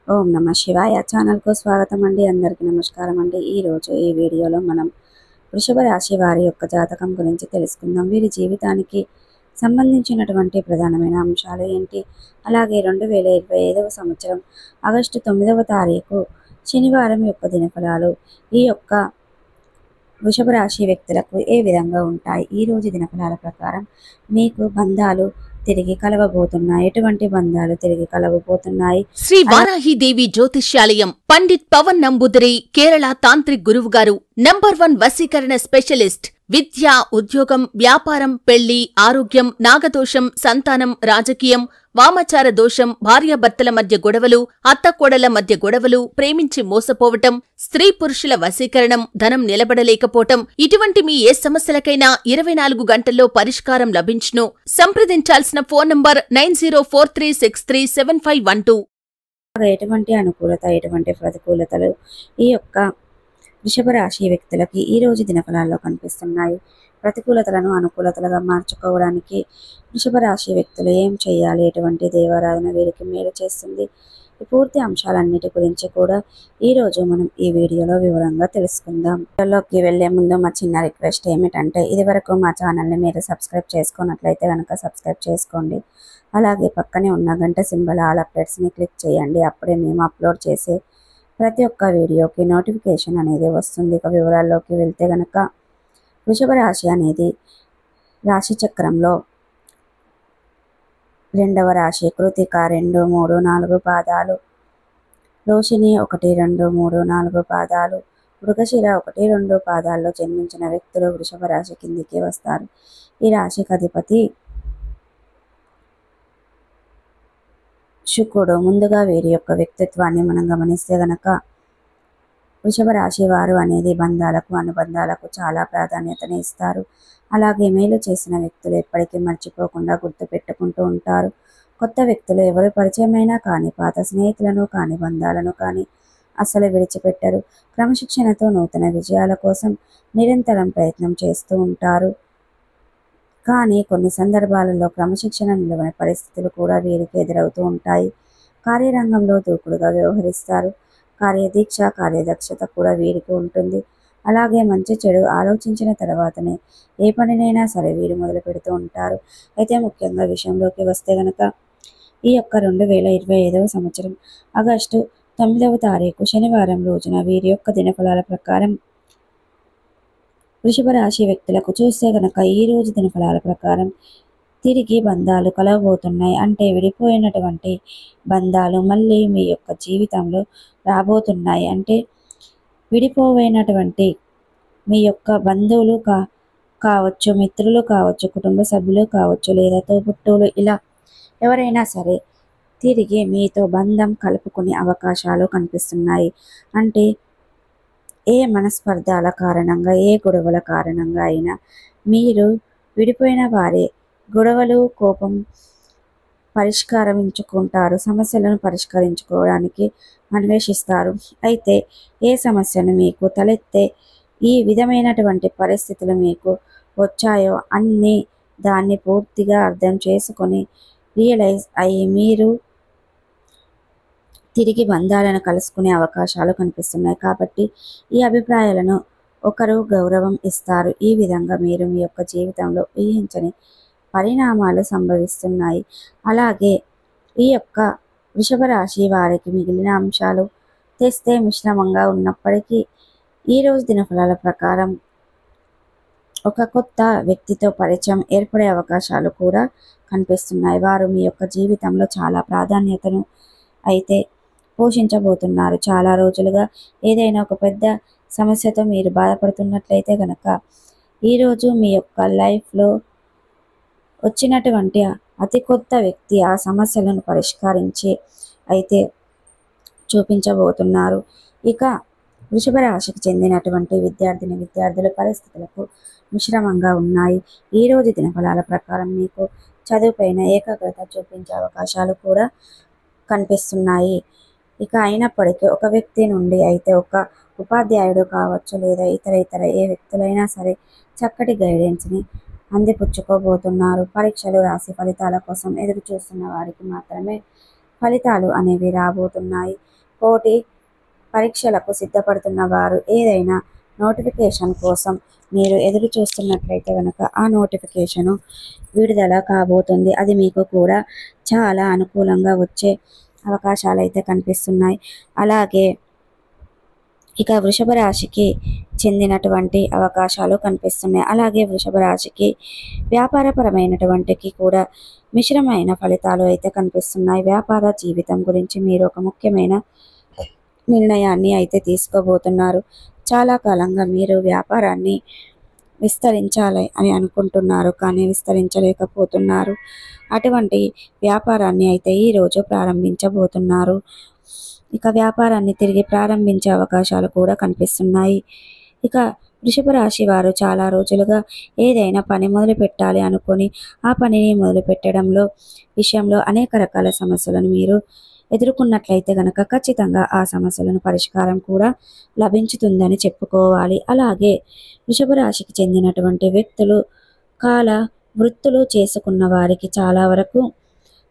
ఓం నమ శివాయ ఛానల్కు స్వాగతం అండి. అందరికీ నమస్కారం అండి. ఈరోజు ఈ వీడియోలో మనం వృషభ రాశి వారి యొక్క జాతకం గురించి తెలుసుకుందాం. వీరి జీవితానికి సంబంధించినటువంటి ప్రధానమైన అంశాలు ఏంటి, అలాగే 2025వ సంవత్సరం ఆగస్టు 9వ తారీఖు శనివారం యొక్క దినఫలాలు ఈ యొక్క వృషభ రాశి వ్యక్తులకు ఏ విధంగా ఉంటాయి. ఈరోజు దినఫలాల ప్రకారం మీకు బంధాలు తిరిగి కలవబోతున్నాయి. ఎటువంటి బంధాలు తిరిగి కలవబోతున్నాయి? శ్రీ వారాహిదేవి జ్యోతిష్యాలయం పండిత్ పవన్ నంబూదరి కేరళ తాంత్రిక్ గురువుగారు నంబర్ 1 వశీకరణ స్పెషలిస్ట్. విద్య, ఉద్యోగం, వ్యాపారం, పెళ్లి, ఆరోగ్యం, నాగదోషం, సంతానం, రాజకీయం, వామాచార దోషం, భార్యాభర్తల మధ్య గొడవలు, అత్తకోడళ్ల మధ్య గొడవలు, ప్రేమించి మోసపోవటం, స్త్రీ పురుషుల వశీకరణం, ధనం నిలబడలేకపోవటం, ఇటువంటి మీ ఏ సమస్యలకైనా 24 గంటల్లో పరిష్కారం లభించును. సంప్రదించాల్సిన ఫోన్ నంబర్ 9043637512. ఎటువంటి అనుకూలత, ఎటువంటి ప్రతికూలతలు ఈ యొక్క వృషభ రాశి వ్యక్తులకి ఈ రోజు దినఫలాల్లో కనిపిస్తున్నాయి. ప్రతికూలతలను అనుకూలతలుగా మార్చుకోవడానికి వృషభ రాశి వ్యక్తులు ఏం చేయాలి, ఎటువంటి దేవారాధన వీరికి మేలు చేస్తుంది, ఈ పూర్తి అంశాలన్నిటి గురించి కూడా ఈరోజు మనం ఈ వీడియోలో వివరంగా తెలుసుకుందాం. వీడియోలోకి వెళ్లే ముందు మా చిన్న రిక్వెస్ట్ ఏమిటంటే, ఇదివరకు మా ఛానల్ని మీరు సబ్స్క్రైబ్ చేసుకున్నట్లయితే కనుక సబ్స్క్రైబ్ చేసుకోండి. అలాగే పక్కనే ఉన్న గంట సింబల్ ఆల్ అప్డేట్స్ని క్లిక్ చేయండి. అప్పుడే మేము అప్లోడ్ చేసే ప్రతి ఒక్క వీడియోకి నోటిఫికేషన్ అనేది వస్తుంది. ఇక వివరాల్లోకి వెళ్తే కనుక వృషభ రాశి అనేది రాశి చక్రంలో 2వ రాశి. కృతిక 2, 3, 4 పాదాలు, రోహిణి 1, 2, 3, 4 పాదాలు, మృగశిర 1, 2 పాదాల్లో జన్మించిన వ్యక్తులు వృషభ రాశి కిందికి వస్తారు. ఈ రాశికి అధిపతి శుక్రుడు. ముందుగా వీరి యొక్క వ్యక్తిత్వాన్ని మనం గమనిస్తే గనక వృషభ రాశి వారు అనేది బంధాలకు, అనుబంధాలకు చాలా ప్రాధాన్యతని ఇస్తారు. అలాగే మేలు చేసిన వ్యక్తులు ఎప్పటికీ మర్చిపోకుండా గుర్తు పెట్టుకుంటూ ఉంటారు. కొత్త వ్యక్తులు ఎవరు పరిచయమైనా కానీ, పాత స్నేహితులను కానీ, బంధాలను కానీ అస్సలు విడిచిపెట్టరు. క్రమశిక్షణతో నూతన విజయాల కోసం నిరంతరం ప్రయత్నం చేస్తూ ఉంటారు. కానీ కొన్ని సందర్భాలలో క్రమశిక్షణ నిలవని పరిస్థితులు కూడా వీరికి ఎదురవుతూ ఉంటాయి. కార్యరంగంలో దూకుడుగా వ్యవహరిస్తారు. కార్యదీక్ష, కార్యదక్షత కూడా వీరికి ఉంటుంది. అలాగే మంచి చెడు ఆలోచించిన తర్వాతనే ఏ పనినైనా సరే వీరు మొదలు పెడుతూ ఉంటారు. అయితే ముఖ్యంగా విషయంలోకి వస్తే గనక ఈ యొక్క 2025వ సంవత్సరం ఆగస్టు 9వ తారీఖు శనివారం రోజున వీరి యొక్క దినఫలాల ప్రకారం వృషభ రాశి వ్యక్తులకు చూస్తే గనక ఈ రోజు దినఫలాల ప్రకారం తిరిగి బంధాలు కలవబోతున్నాయి. అంటే విడిపోయినటువంటి బంధాలు మళ్ళీ మీ యొక్క జీవితంలో రాబోతున్నాయి. అంటే విడిపోయినటువంటి మీ యొక్క బంధువులు కావచ్చు, మిత్రులు కావచ్చు, కుటుంబ సభ్యులు కావచ్చు, లేదా తోబుట్టువులు, ఇలా ఎవరైనా సరే తిరిగి మీతో బంధం కలుపుకునే అవకాశాలు కనిపిస్తున్నాయి. అంటే ఏ మనస్పర్ధాల కారణంగా, ఏ గొడవల కారణంగా అయినా మీరు విడిపోయిన వారే గొడవలు, కోపం పరిష్కరించుకుంటారు. సమస్యలను పరిష్కరించుకోవడానికి అన్వేషిస్తారు. అయితే ఏ సమస్యను మీకు తలెత్తే ఈ విధమైనటువంటి పరిస్థితులు మీకు వచ్చాయో అన్నీ దాన్ని పూర్తిగా అర్థం చేసుకొని రియలైజ్ అయ్యి మీరు తిరిగి బంధాలను కలుసుకునే అవకాశాలు కనిపిస్తున్నాయి. కాబట్టి ఈ అభిప్రాయాలను ఒకరు గౌరవం ఇస్తారు. ఈ విధంగా మీరు మీ యొక్క జీవితంలో ఊహించని పరిణామాలు సంభవిస్తున్నాయి. అలాగే ఈ యొక్క వృషభ రాశి వారికి మిగిలిన అంశాలు తెస్తే మిశ్రమంగా ఉన్నప్పటికీ ఈరోజు దినఫలాల ప్రకారం ఒక కొత్త వ్యక్తితో పరిచయం ఏర్పడే అవకాశాలు కూడా కనిపిస్తున్నాయి. వారు మీ యొక్క జీవితంలో చాలా ప్రాధాన్యతను అయితే పోషించబోతున్నారు. చాలా రోజులుగా ఏదైనా ఒక పెద్ద సమస్యతో మీరు బాధపడుతున్నట్లయితే కనుక ఈరోజు మీ యొక్క లైఫ్లో వచ్చినటువంటి అతి కొత్త వ్యక్తి ఆ సమస్యలను పరిష్కరించి అయితే చూపించబోతున్నారు. ఇక వృషభ రాశికి చెందినటువంటి విద్యార్థుల పరిస్థితులకు మిశ్రమంగా ఉన్నాయి. ఈరోజు దినఫలాల ప్రకారం మీకు చదువుపైన ఏకాగ్రత చూపించే అవకాశాలు కూడా కనిపిస్తున్నాయి. ఇక అయినప్పటికీ ఒక వ్యక్తి నుండి అయితే ఒక ఉపాధ్యాయుడు కావచ్చు, లేదా ఇతర ఏ వ్యక్తులైనా సరే చక్కటి గైడెన్స్ని అందిపుచ్చుకోబోతున్నారు. పరీక్షలు రాసి ఫలితాల కోసం ఎదురు చూస్తున్న వారికి మాత్రమే ఫలితాలు అనేవి రాబోతున్నాయి. పోటీ పరీక్షలకు సిద్ధపడుతున్న వారు ఏదైనా నోటిఫికేషన్ కోసం మీరు ఎదురు చూస్తున్నట్లయితే కనుక ఆ నోటిఫికేషను విడుదల కాబోతుంది. అది మీకు కూడా చాలా అనుకూలంగా వచ్చే అవకాశాలు అయితే కనిపిస్తున్నాయి. అలాగే ఇక వృషభ రాశికి చెందినటువంటి అవకాశాలు కనిపిస్తున్నాయి. అలాగే వృషభ రాశికి వ్యాపారపరమైనటువంటికి కూడా మిశ్రమైన ఫలితాలు అయితే కనిపిస్తున్నాయి. వ్యాపార జీవితం గురించి మీరు ఒక ముఖ్యమైన నిర్ణయాన్ని అయితే తీసుకోబోతున్నారు. చాలా కాలంగా మీరు వ్యాపారాన్ని విస్తరించాలి అని అనుకుంటున్నారు, కానీ విస్తరించలేకపోతున్నారు. అటువంటి వ్యాపారాన్ని అయితే ఈరోజు ప్రారంభించబోతున్నారు. ఇక వ్యాపారాన్ని తిరిగి ప్రారంభించే అవకాశాలు కూడా కనిపిస్తున్నాయి. ఇక వృషభ రాశి వారు చాలా రోజులుగా ఏదైనా పని మొదలు పెట్టాలి అనుకొని ఆ పనిని మొదలు పెట్టడంలో విషయంలో అనేక రకాల సమస్యలను మీరు ఎదుర్కొన్నట్లయితే గనక ఖచ్చితంగా ఆ సమస్యలను పరిష్కారం కూడా లభించుతుందని చెప్పుకోవాలి. అలాగే వృషభ రాశికి చెందినటువంటి వ్యక్తులు కాల వృత్తులు చేసుకున్న వారికి చాలా వరకు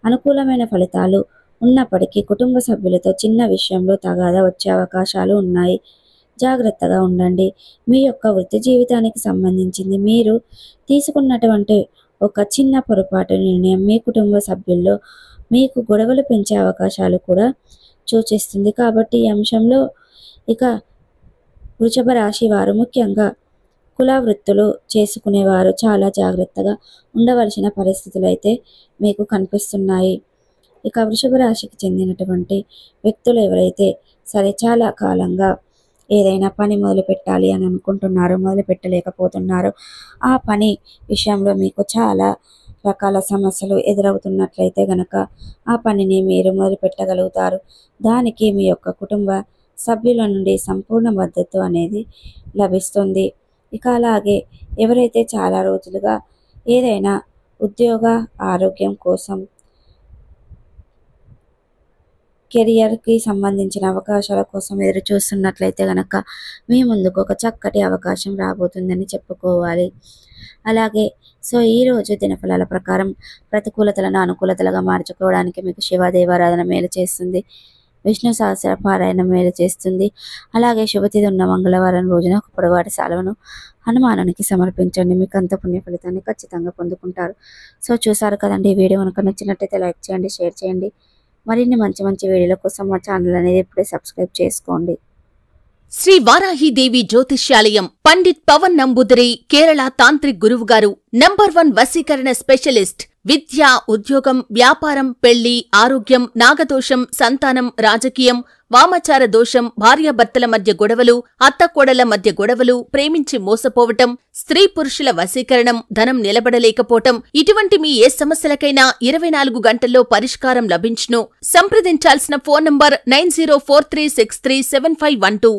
అనుకూలమైన ఫలితాలు ఉన్నప్పటికీ కుటుంబ సభ్యులతో చిన్న విషయంలో తగాదా వచ్చే అవకాశాలు ఉన్నాయి. జాగ్రత్తగా ఉండండి. మీ యొక్క వృత్తి జీవితానికి సంబంధించింది మీరు తీసుకున్నటువంటి ఒక చిన్న పొరపాటు నిర్ణయం మీ కుటుంబ సభ్యుల్లో మీకు గొడవలు పెంచే అవకాశాలు కూడా సూచిస్తుంది. కాబట్టి ఈ అంశంలో ఇక వృషభ రాశి వారు ముఖ్యంగా కుల వృత్తులు చేసుకునేవారు చాలా జాగ్రత్తగా ఉండవలసిన పరిస్థితులు అయితే మీకు కనిపిస్తున్నాయి. ఇక వృషభ రాశికి చెందినటువంటి వ్యక్తులు ఎవరైతే సరే చాలా కాలంగా ఏదైనా పని మొదలు పెట్టాలి అని అనుకుంటున్నారో మొదలు పెట్టలేకపోతున్నారో ఆ పని విషయంలో మీకు చాలా రకాల సమస్యలు ఎదురవుతున్నట్లయితే గనక ఆ పనిని మీరు మొదలు పెట్టగలుగుతారు. దానికి మీ యొక్క కుటుంబ సభ్యుల నుండి సంపూర్ణ మద్దతు అనేది లభిస్తుంది. ఇక అలాగే ఎవరైతే చాలా రోజులుగా ఏదైనా ఉద్యోగ ఆరోగ్యం కోసం కెరియర్కి సంబంధించిన అవకాశాల కోసం ఎదురు చూస్తున్నట్లయితే కనుక మీ ముందుకు ఒక చక్కటి అవకాశం రాబోతుందని చెప్పుకోవాలి. అలాగే ఈరోజు దినఫలాల ప్రకారం ప్రతికూలతలను అనుకూలతలుగా మార్చుకోవడానికి మీకు శివదేవారాధన మేలు చేస్తుంది. విష్ణు సహస్ర పారాయణ మేలు చేస్తుంది. అలాగే శుభతిథి ఉన్న మంగళవారం రోజున ఒక పొడవాటి సెలవును హనుమానునికి సమర్పించండి. మీకు అంత పుణ్య ఫలితాన్ని ఖచ్చితంగా పొందుకుంటారు. చూసారు కదండి, ఈ వీడియో కనుక నచ్చినట్టయితే లైక్ చేయండి, షేర్ చేయండి. మరిన్ని మంచి మంచి వీడియోల కోసం మా ఛానల్ అనేది ఇప్పుడే సబ్స్క్రైబ్ చేసుకోండి. శ్రీ వారాహిదేవి జ్యోతిష్యాలయం పండిట్ పవన్ నంబూదిరి కేరళ తాంత్రిక్ గురువుగారు నంబర్ 1 వశీకరణ స్పెషలిస్ట్. విద్య, ఉద్యోగం, వ్యాపారం, పెళ్లి, ఆరోగ్యం, నాగదోషం, సంతానం, రాజకీయం, వామాచార దోషం, భార్యాభర్తల మధ్య గొడవలు, అత్తకోడళ్ల మధ్య గొడవలు, ప్రేమించి మోసపోవటం, స్త్రీ పురుషుల వశీకరణం, ధనం నిలబడలేకపోవటం, ఇటువంటి మీ ఏ సమస్యలకైనా 24 గంటల్లో పరిష్కారం లభించును. సంప్రదించాల్సిన ఫోన్ నంబర్ 9043637512.